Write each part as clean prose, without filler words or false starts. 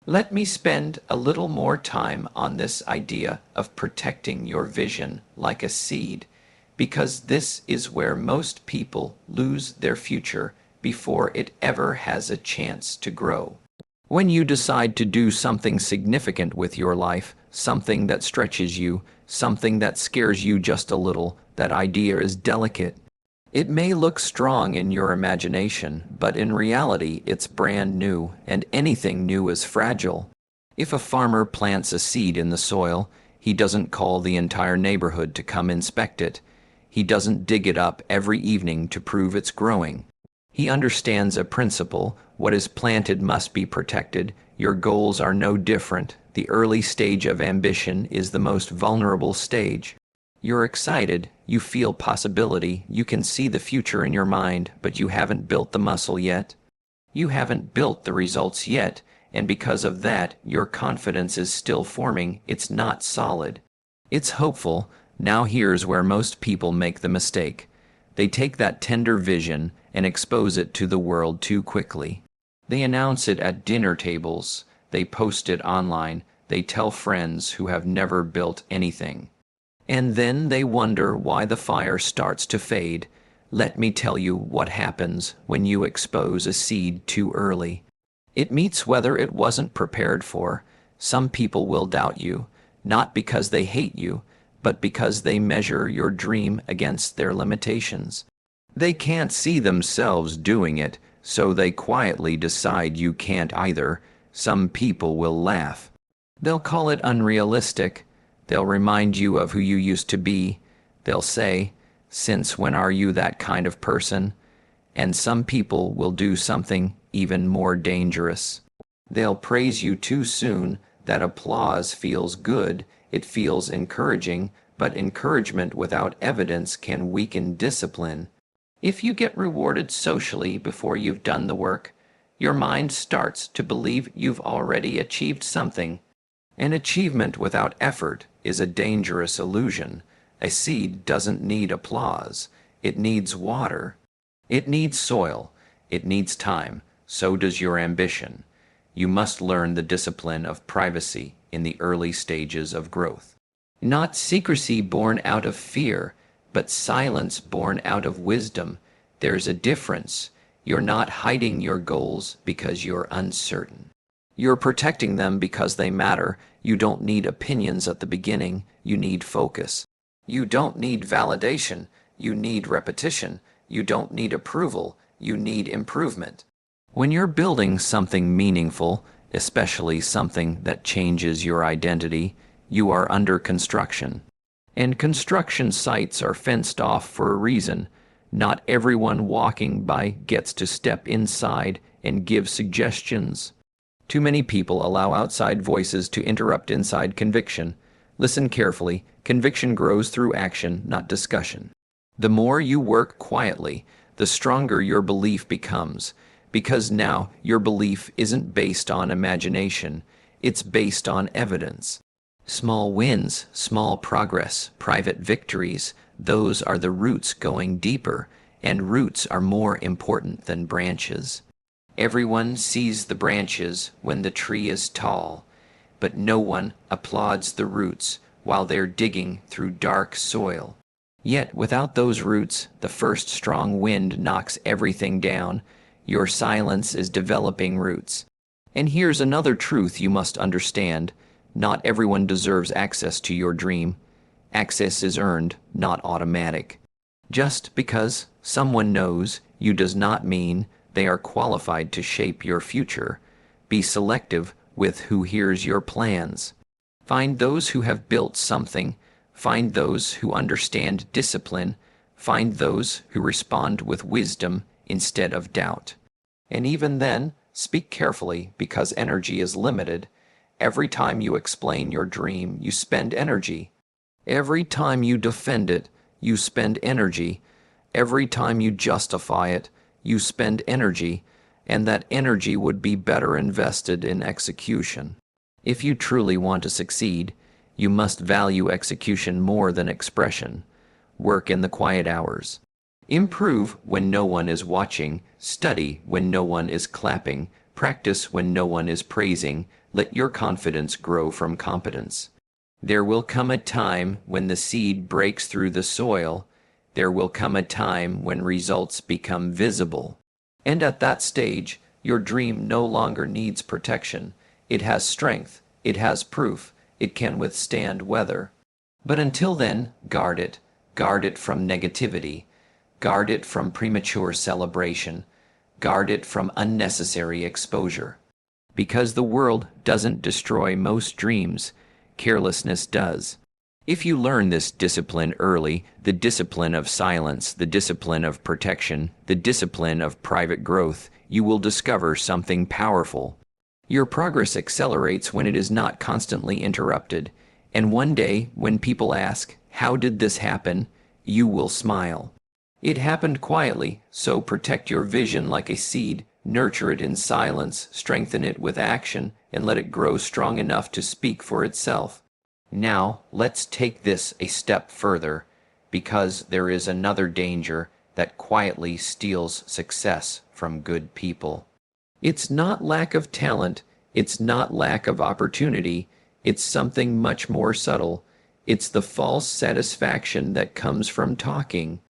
Let me spend a little more time on this idea of protecting your vision like a seed, because this is where most people lose their future before it ever has a chance to grow. When you decide to do something significant with your life, something that stretches you, something that scares you just a little, that idea is delicate. It may look strong in your imagination, but in reality it's brand new, and anything new is fragile. If a farmer plants a seed in the soil, he doesn't call the entire neighborhood to come inspect it. He doesn't dig it up every evening to prove it's growing. He understands a principle: what is planted must be protected. Your goals are no different. The early stage of ambition is the most vulnerable stage. You're excited, you feel possibility, you can see the future in your mind, but you haven't built the muscle yet. You haven't built the results yet, and because of that, your confidence is still forming. It's not solid. It's hopeful. Now here's where most people make the mistake. They take that tender vision and expose it to the world too quickly. They announce it at dinner tables, they post it online, they tell friends who have never built anything. And then they wonder why the fire starts to fade. Let me tell you what happens when you expose a seed too early. It meets weather it wasn't prepared for. Some people will doubt you, not because they hate you, but because they measure your dream against their limitations. They can't see themselves doing it, so they quietly decide you can't either. Some people will laugh. They'll call it unrealistic. They'll remind you of who you used to be. They'll say, "Since when are you that kind of person?" And some people will do something even more dangerous. They'll praise you too soon. That applause feels good, it feels encouraging, but encouragement without evidence can weaken discipline. If you get rewarded socially before you've done the work, your mind starts to believe you've already achieved something. An achievement without effort is a dangerous illusion. A seed doesn't need applause. It needs water. It needs soil. It needs time. So does your ambition. You must learn the discipline of privacy in the early stages of growth. Not secrecy born out of fear, but silence born out of wisdom. There's a difference. You're not hiding your goals because you're uncertain. You're protecting them because they matter. You don't need opinions at the beginning. You need focus. You don't need validation. You need repetition. You don't need approval. You need improvement. When you're building something meaningful, especially something that changes your identity, you are under construction. And construction sites are fenced off for a reason. Not everyone walking by gets to step inside and give suggestions. Too many people allow outside voices to interrupt inside conviction. Listen carefully. Conviction grows through action, not discussion. The more you work quietly, the stronger your belief becomes, because now your belief isn't based on imagination, it's based on evidence. Small wins, small progress, private victories, those are the roots going deeper, and roots are more important than branches. Everyone sees the branches when the tree is tall, but no one applauds the roots while they're digging through dark soil. Yet without those roots, the first strong wind knocks everything down. Your silence is developing roots. And here's another truth you must understand. Not everyone deserves access to your dream. Access is earned, not automatic. Just because someone knows you does not mean they are qualified to shape your future. Be selective with who hears your plans. Find those who have built something. Find those who understand discipline. Find those who respond with wisdom instead of doubt. And even then, speak carefully because energy is limited. Every time you explain your dream, you spend energy. Every time you defend it, you spend energy. Every time you justify it, you spend energy, and that energy would be better invested in execution. If you truly want to succeed, you must value execution more than expression. Work in the quiet hours. Improve when no one is watching. Study when no one is clapping. Practice when no one is praising. Let your confidence grow from competence. There will come a time when the seed breaks through the soil. There will come a time when results become visible. And at that stage, your dream no longer needs protection. It has strength. It has proof. It can withstand weather. But until then, guard it. Guard it from negativity. Guard it from premature celebration. Guard it from unnecessary exposure. Because the world doesn't destroy most dreams, carelessness does. If you learn this discipline early, the discipline of silence, the discipline of protection, the discipline of private growth, you will discover something powerful. Your progress accelerates when it is not constantly interrupted, and one day, when people ask, "How did this happen?" you will smile. It happened quietly, so protect your vision like a seed. Nurture it in silence, strengthen it with action, and let it grow strong enough to speak for itself. Now, let's take this a step further, because there is another danger that quietly steals success from good people. It's not lack of talent, it's not lack of opportunity, it's something much more subtle. It's the false satisfaction that comes from talking.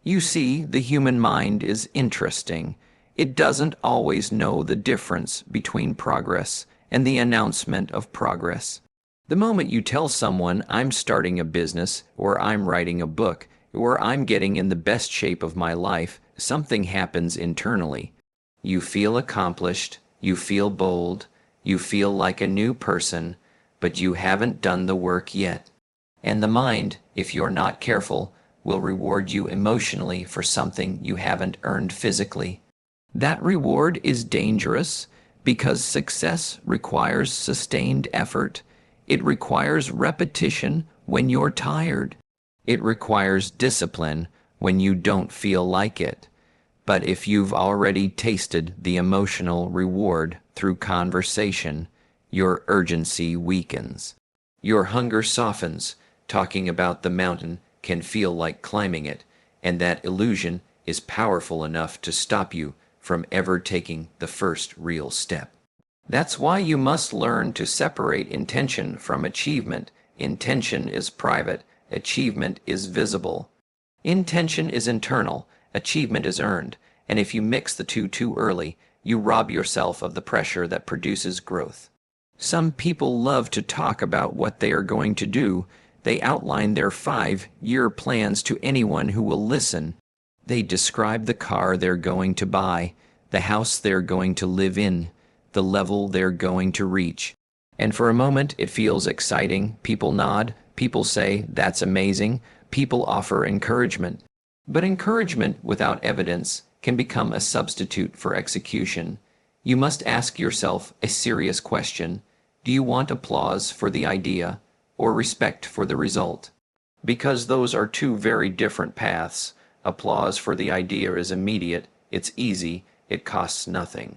You see, the human mind is interesting. It doesn't always know the difference between progress and the announcement of progress. The moment you tell someone, "I'm starting a business," or "I'm writing a book," or "I'm getting in the best shape of my life," something happens internally. You feel accomplished, you feel bold, you feel like a new person, but you haven't done the work yet. And the mind, if you're not careful, will reward you emotionally for something you haven't earned physically. That reward is dangerous because success requires sustained effort. It requires repetition when you're tired. It requires discipline when you don't feel like it. But if you've already tasted the emotional reward through conversation, your urgency weakens. Your hunger softens. Talking about the mountain can feel like climbing it, and that illusion is powerful enough to stop you from ever taking the first real step. That's why you must learn to separate intention from achievement. Intention is private, achievement is visible. Intention is internal, achievement is earned, and if you mix the two too early, you rob yourself of the pressure that produces growth. Some people love to talk about what they are going to do. They outline their 5-year plans to anyone who will listen. They describe the car they're going to buy, the house they're going to live in, the level they're going to reach. And for a moment, it feels exciting. People nod. People say, "That's amazing." People offer encouragement. But encouragement without evidence can become a substitute for execution. You must ask yourself a serious question. Do you want applause for the idea or respect for the result? Because those are two very different paths. Applause for the idea is immediate, it's easy, it costs nothing.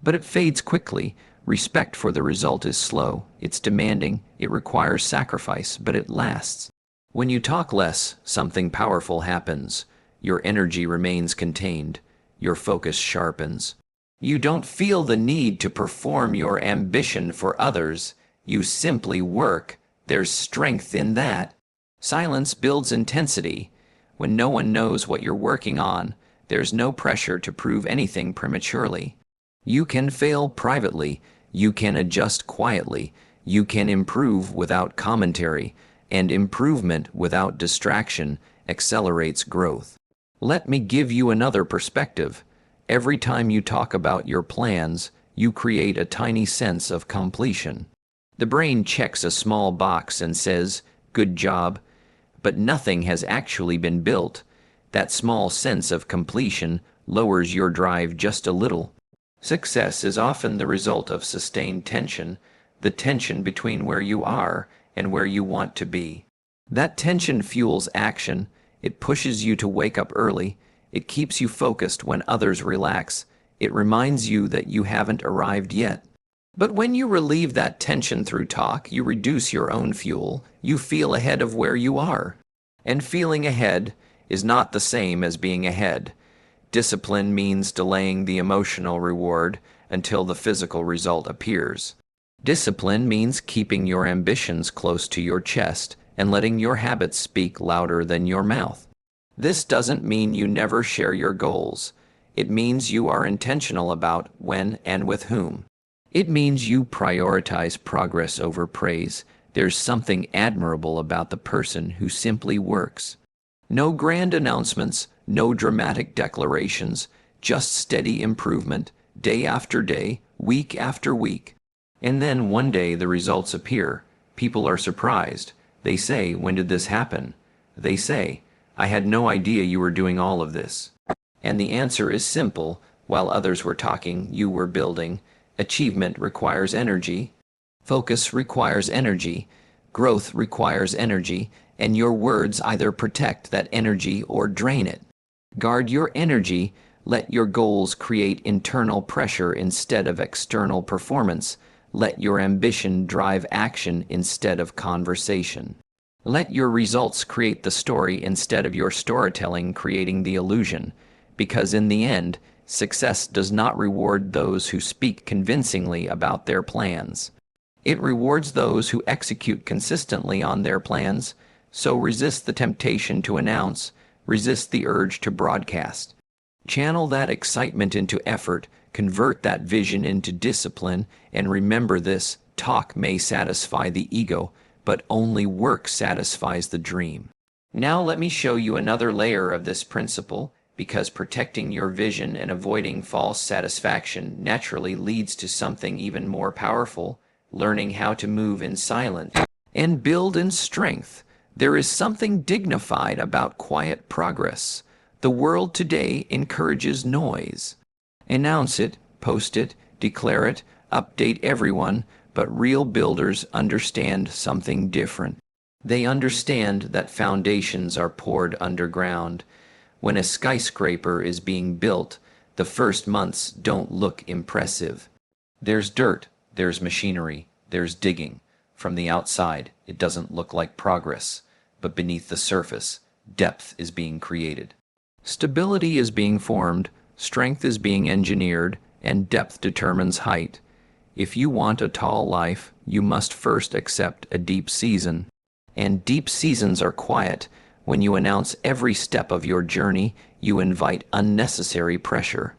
But it fades quickly. Respect for the result is slow, it's demanding, it requires sacrifice, but it lasts. When you talk less, something powerful happens. Your energy remains contained, your focus sharpens. You don't feel the need to perform your ambition for others, you simply work. There's strength in that. Silence builds intensity. When no one knows what you're working on, there's no pressure to prove anything prematurely. You can fail privately, you can adjust quietly, you can improve without commentary, and improvement without distraction accelerates growth. Let me give you another perspective. Every time you talk about your plans, you create a tiny sense of completion. The brain checks a small box and says, "Good job," but nothing has actually been built. That small sense of completion lowers your drive just a little. Success is often the result of sustained tension, the tension between where you are and where you want to be. That tension fuels action. It pushes you to wake up early. It keeps you focused when others relax. It reminds you that you haven't arrived yet. But when you relieve that tension through talk, you reduce your own fuel. You feel ahead of where you are. And feeling ahead is not the same as being ahead. Discipline means delaying the emotional reward until the physical result appears. Discipline means keeping your ambitions close to your chest and letting your habits speak louder than your mouth. This doesn't mean you never share your goals. It means you are intentional about when and with whom. It means you prioritize progress over praise. There's something admirable about the person who simply works. No grand announcements, no dramatic declarations, just steady improvement, day after day, week after week. And then one day the results appear. People are surprised. They say, "When did this happen?" They say, "I had no idea you were doing all of this." And the answer is simple. While others were talking, you were building. Achievement requires energy. Focus requires energy. Growth requires energy. And your words either protect that energy or drain it. Guard your energy. Let your goals create internal pressure instead of external performance. Let your ambition drive action instead of conversation. Let your results create the story instead of your storytelling creating the illusion. Because in the end, success does not reward those who speak convincingly about their plans. It rewards those who execute consistently on their plans. So resist the temptation to announce, resist the urge to broadcast. Channel that excitement into effort, convert that vision into discipline, and remember this: talk may satisfy the ego, but only work satisfies the dream. Now let me show you another layer of this principle, because protecting your vision and avoiding false satisfaction naturally leads to something even more powerful: learning how to move in silence and build in strength. There is something dignified about quiet progress. The world today encourages noise. Announce it, post it, declare it, update everyone, but real builders understand something different. They understand that foundations are poured underground. When a skyscraper is being built, the first months don't look impressive. There's dirt, there's machinery, there's digging. From the outside, it doesn't look like progress, but beneath the surface, depth is being created. Stability is being formed, strength is being engineered, and depth determines height. If you want a tall life, you must first accept a deep season. And deep seasons are quiet. When you announce every step of your journey, you invite unnecessary pressure.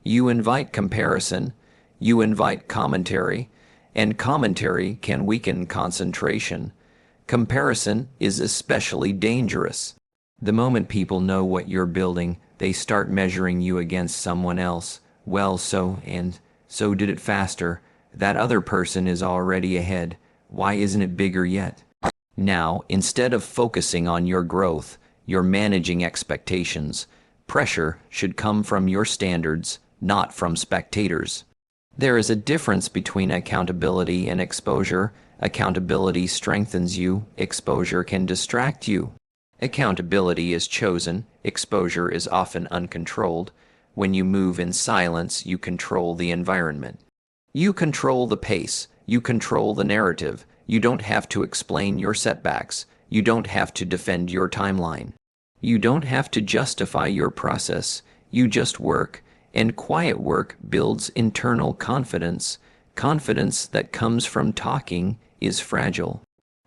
You invite comparison. You invite commentary. And commentary can weaken concentration. Comparison is especially dangerous. The moment people know what you're building, they start measuring you against someone else. Well, so did it faster. That other person is already ahead. Why isn't it bigger yet? Now, instead of focusing on your growth, you're managing expectations. Pressure should come from your standards, not from spectators. There is a difference between accountability and exposure. Accountability strengthens you. Exposure can distract you. Accountability is chosen. Exposure is often uncontrolled. When you move in silence, you control the environment. You control the pace. You control the narrative. You don't have to explain your setbacks. You don't have to defend your timeline. You don't have to justify your process. You just work. And quiet work builds internal confidence. Confidence that comes from talking is fragile.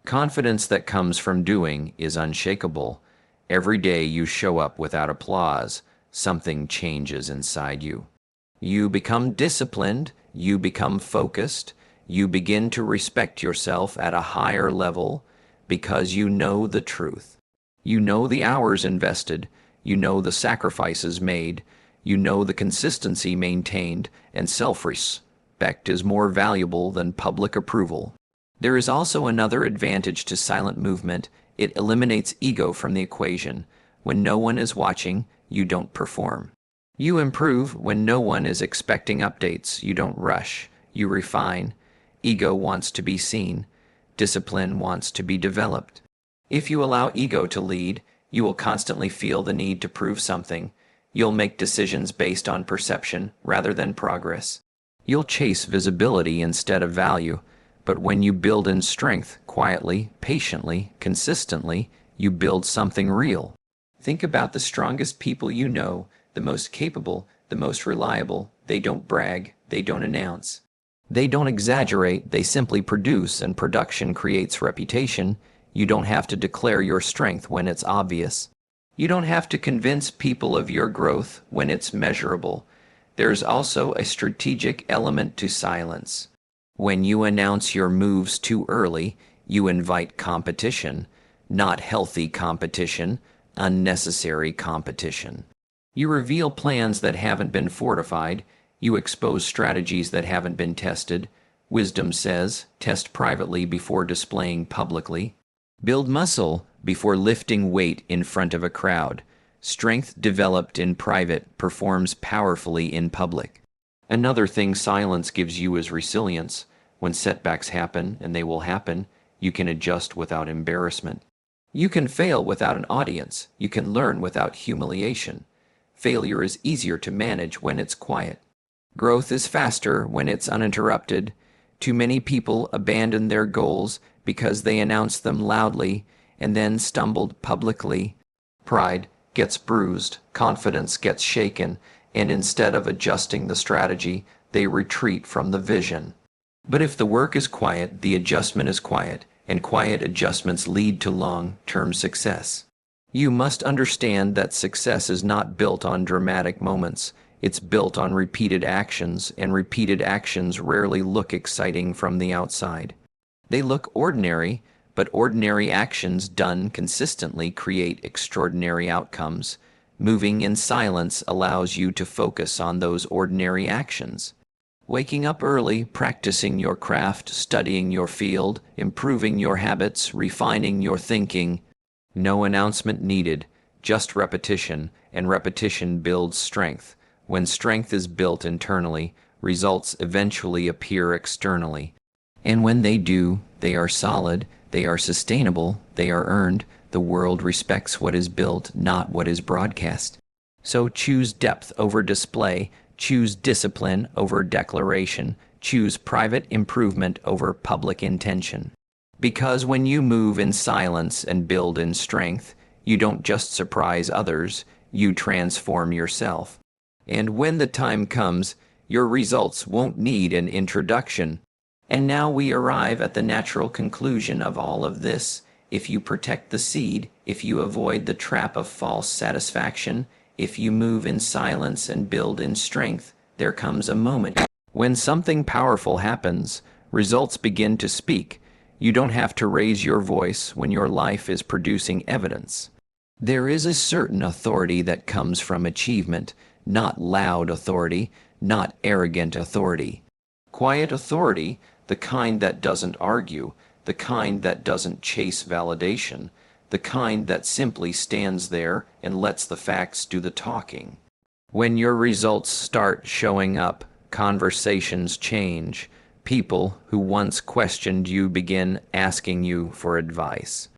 Confidence that comes from doing is unshakable. Every day you show up without applause, something changes inside you. You become disciplined. You become focused. You begin to respect yourself at a higher level because you know the truth. You know the hours invested. You know the sacrifices made. You know the consistency maintained, and self-respect is more valuable than public approval. There is also another advantage to silent movement. It eliminates ego from the equation. When no one is watching, you don't perform. You improve when no one is expecting updates. You don't rush. You refine. Ego wants to be seen. Discipline wants to be developed. If you allow ego to lead, you will constantly feel the need to prove something. You'll make decisions based on perception rather than progress. You'll chase visibility instead of value. But when you build in strength, quietly, patiently, consistently, you build something real. Think about the strongest people you know, the most capable, the most reliable. They don't brag, they don't announce. They don't exaggerate, they simply produce, and production creates reputation. You don't have to declare your strength when it's obvious. You don't have to convince people of your growth when it's measurable. There's also a strategic element to silence. When you announce your moves too early, you invite competition, not healthy competition, unnecessary competition. You reveal plans that haven't been fortified. You expose strategies that haven't been tested. Wisdom says, test privately before displaying publicly. Build muscle before lifting weight in front of a crowd. Strength developed in private performs powerfully in public. Another thing silence gives you is resilience. When setbacks happen, and they will happen, you can adjust without embarrassment. You can fail without an audience. You can learn without humiliation. Failure is easier to manage when it's quiet. Growth is faster when it's uninterrupted. Too many people abandon their goals because they announced them loudly and then stumbled publicly. Pride gets bruised, confidence gets shaken, and instead of adjusting the strategy, they retreat from the vision. But if the work is quiet, the adjustment is quiet, and quiet adjustments lead to long-term success. You must understand that success is not built on dramatic moments. It's built on repeated actions, and repeated actions rarely look exciting from the outside. They look ordinary, but ordinary actions done consistently create extraordinary outcomes. Moving in silence allows you to focus on those ordinary actions. Waking up early, practicing your craft, studying your field, improving your habits, refining your thinking. No announcement needed, just repetition, and repetition builds strength. When strength is built internally, results eventually appear externally. And when they do, they are solid, they are sustainable, they are earned. The world respects what is built, not what is broadcast. So choose depth over display, choose discipline over declaration, choose private improvement over public intention. Because when you move in silence and build in strength, you don't just surprise others, you transform yourself. And when the time comes, your results won't need an introduction. And now we arrive at the natural conclusion of all of this. If you protect the seed, if you avoid the trap of false satisfaction, if you move in silence and build in strength, there comes a moment when something powerful happens. Results begin to speak. You don't have to raise your voice when your life is producing evidence. There is a certain authority that comes from achievement, not loud authority, not arrogant authority. Quiet authority, the kind that doesn't argue, the kind that doesn't chase validation, the kind that simply stands there and lets the facts do the talking. When your results start showing up, conversations change. People who once questioned you begin asking you for advice.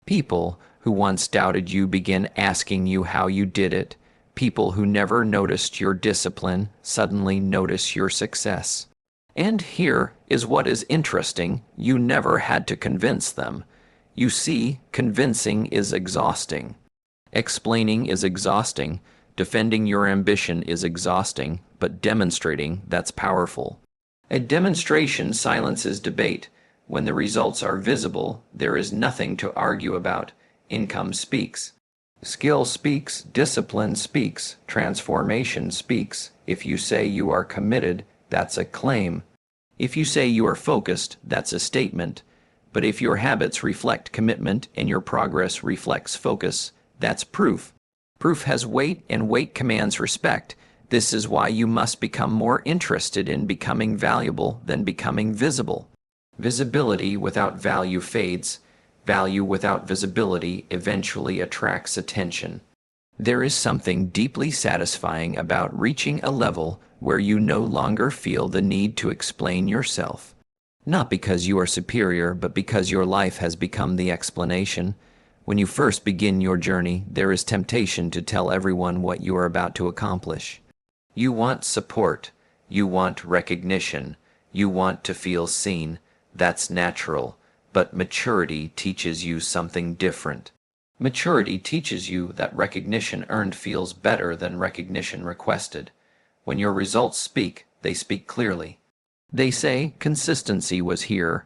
People who once doubted you begin asking you how you did it. People who never noticed your discipline suddenly notice your success. And here is what is interesting: you never had to convince them. You see, convincing is exhausting. Explaining is exhausting. Defending your ambition is exhausting, but demonstrating, that's powerful. A demonstration silences debate. When the results are visible, there is nothing to argue about. Income speaks. Skill speaks, discipline speaks, transformation speaks. If you say you are committed, that's a claim. If you say you are focused, that's a statement. But if your habits reflect commitment and your progress reflects focus, that's proof. Proof has weight, and weight commands respect. This is why you must become more interested in becoming valuable than becoming visible. Visibility without value fades. Value without visibility eventually attracts attention. There is something deeply satisfying about reaching a level where you no longer feel the need to explain yourself. Not because you are superior, but because your life has become the explanation. When you first begin your journey, there is temptation to tell everyone what you are about to accomplish. You want support. You want recognition. You want to feel seen. That's natural. But maturity teaches you something different. Maturity teaches you that recognition earned feels better than recognition requested. When your results speak, they speak clearly. They say consistency was here.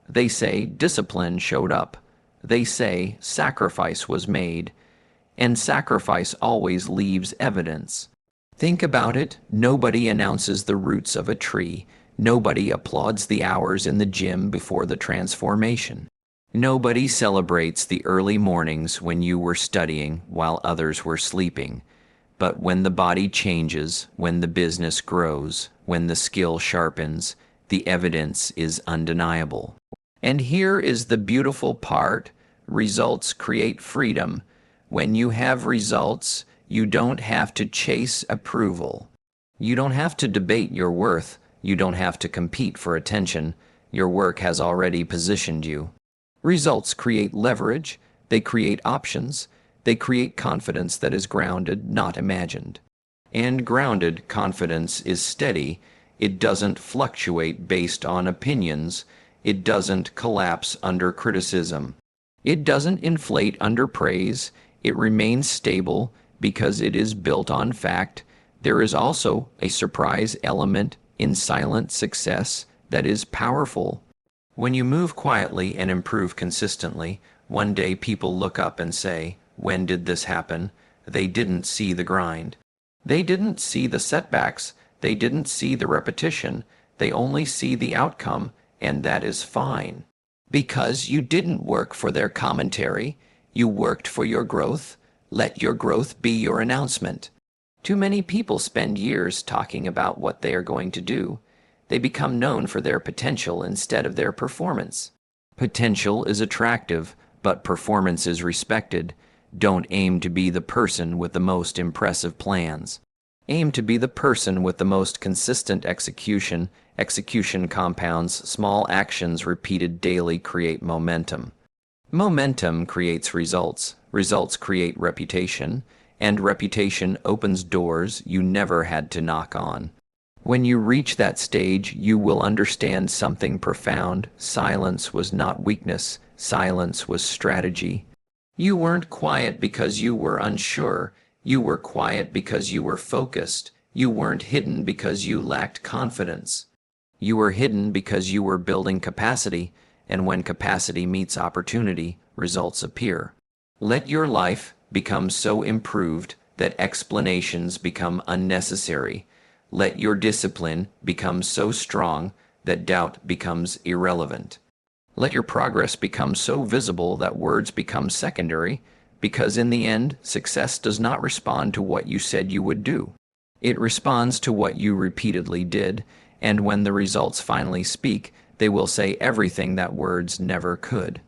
They say discipline showed up. They say sacrifice was made. And sacrifice always leaves evidence. Think about it. Nobody announces the roots of a tree. Nobody applauds the hours in the gym before the transformation. Nobody celebrates the early mornings when you were studying while others were sleeping. But when the body changes, when the business grows, when the skill sharpens, the evidence is undeniable. And here is the beautiful part: results create freedom. When you have results, you don't have to chase approval. You don't have to debate your worth. You don't have to compete for attention. Your work has already positioned you. Results create leverage. They create options. They create confidence that is grounded, not imagined. And grounded confidence is steady. It doesn't fluctuate based on opinions. It doesn't collapse under criticism. It doesn't inflate under praise. It remains stable because it is built on fact. There is also a surprise element in silent success that is powerful. When you move quietly and improve consistently, one day people look up and say, "When did this happen?" They didn't see the grind. They didn't see the setbacks. They didn't see the repetition. They only see the outcome, and that is fine. Because you didn't work for their commentary, you worked for your growth. Let your growth be your announcement. Too many people spend years talking about what they are going to do. They become known for their potential instead of their performance. Potential is attractive, but performance is respected. Don't aim to be the person with the most impressive plans. Aim to be the person with the most consistent execution. Execution compounds. Small actions repeated daily create momentum. Momentum creates results. Results create reputation. And reputation opens doors you never had to knock on. When you reach that stage, you will understand something profound. Silence was not weakness. Silence was strategy. You weren't quiet because you were unsure. You were quiet because you were focused. You weren't hidden because you lacked confidence. You were hidden because you were building capacity, and when capacity meets opportunity, results appear. Let your life become so improved that explanations become unnecessary. Let your discipline become so strong that doubt becomes irrelevant. Let your progress become so visible that words become secondary, because in the end, success does not respond to what you said you would do. It responds to what you repeatedly did, and when the results finally speak, they will say everything that words never could.